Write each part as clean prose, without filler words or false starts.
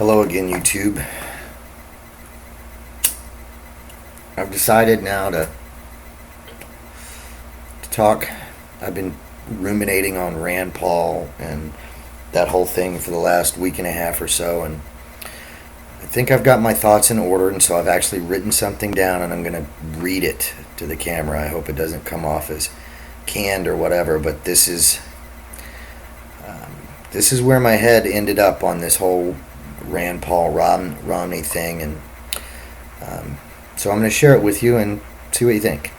Hello again, YouTube. I've decided now to talk. I've been ruminating on Rand Paul and that whole thing for the last week and a half or so, and I think I've got my thoughts in order, and so I've actually written something down, and I'm going to read it to the camera. I hope it doesn't come off as canned or whatever, but this is where my head ended up on this whole Rand Paul Romney thing, and so I'm going to share it with you and see what you think.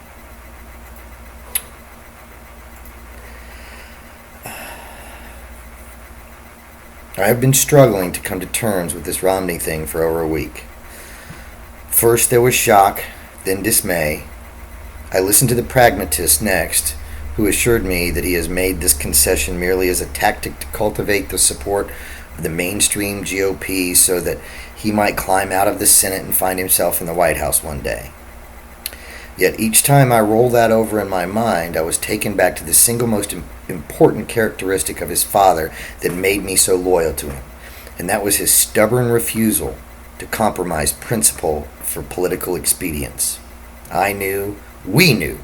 I have been struggling to come to terms with this Romney thing for over a week. First there was shock, then dismay. I listened to the pragmatist next, who assured me that he has made this concession merely as a tactic to cultivate the support of the mainstream GOP so that he might climb out of the Senate and find himself in the White House one day. Yet each time I rolled that over in my mind, I was taken back to the single most important characteristic of his father that made me so loyal to him, and that was his stubborn refusal to compromise principle for political expedience. We knew,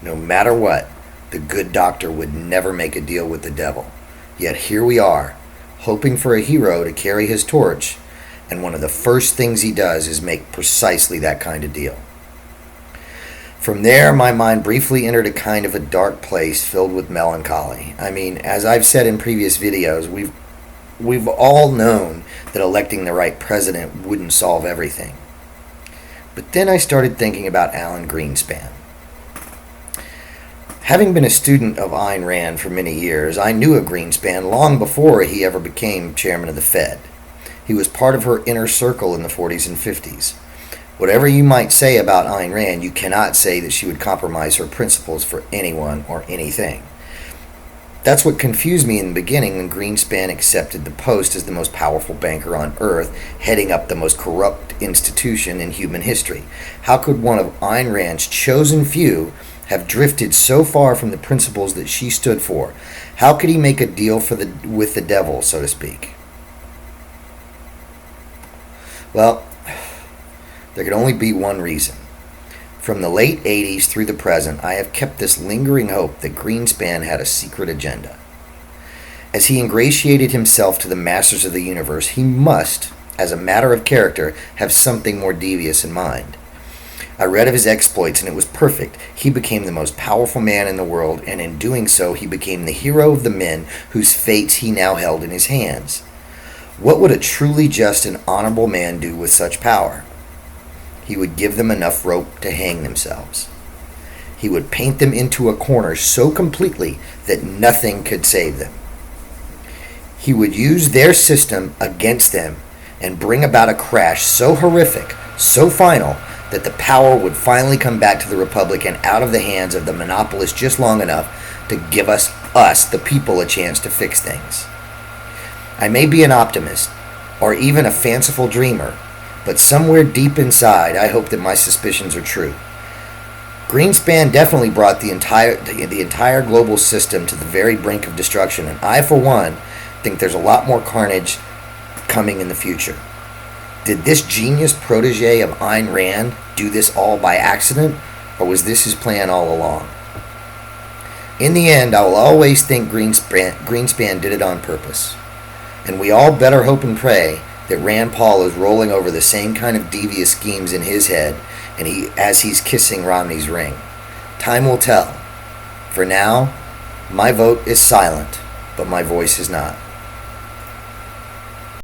no matter what, the good doctor would never make a deal with the devil. Yet here we are, hoping for a hero to carry his torch, and one of the first things he does is make precisely that kind of deal. From there, my mind briefly entered a kind of a dark place filled with melancholy. I mean, as I've said in previous videos, we've all known that electing the right president wouldn't solve everything. But then I started thinking about Alan Greenspan. Having been a student of Ayn Rand for many years, I knew of Greenspan long before he ever became chairman of the Fed. He was part of her inner circle in the 40s and 50s. Whatever you might say about Ayn Rand, you cannot say that she would compromise her principles for anyone or anything. That's what confused me in the beginning when Greenspan accepted the post as the most powerful banker on earth, heading up the most corrupt institution in human history. How could one of Ayn Rand's chosen few have drifted so far from the principles that she stood for? How could he make a deal with the devil, so to speak? Well, there could only be one reason. From the late 80s through the present, I have kept this lingering hope that Greenspan had a secret agenda. As he ingratiated himself to the masters of the universe, he must, as a matter of character, have something more devious in mind. I read of his exploits, and it was perfect. He became the most powerful man in the world, and in doing so, he became the hero of the men whose fates he now held in his hands. What would a truly just and honorable man do with such power? He would give them enough rope to hang themselves. He would paint them into a corner so completely that nothing could save them. He would use their system against them and bring about a crash so horrific, so final, that the power would finally come back to the Republic and out of the hands of the monopolist just long enough to give us, the people, a chance to fix things. I may be an optimist, or even a fanciful dreamer, but somewhere deep inside, I hope that my suspicions are true. Greenspan definitely brought the entire global system to the very brink of destruction, and I, for one, think there's a lot more carnage coming in the future. Did this genius protege of Ayn Rand do this all by accident, or was this his plan all along? In the end, I will always think Greenspan did it on purpose, and we all better hope and pray that Rand Paul is rolling over the same kind of devious schemes in his head as he's kissing Romney's ring. Time will tell. For now, my vote is silent, but my voice is not.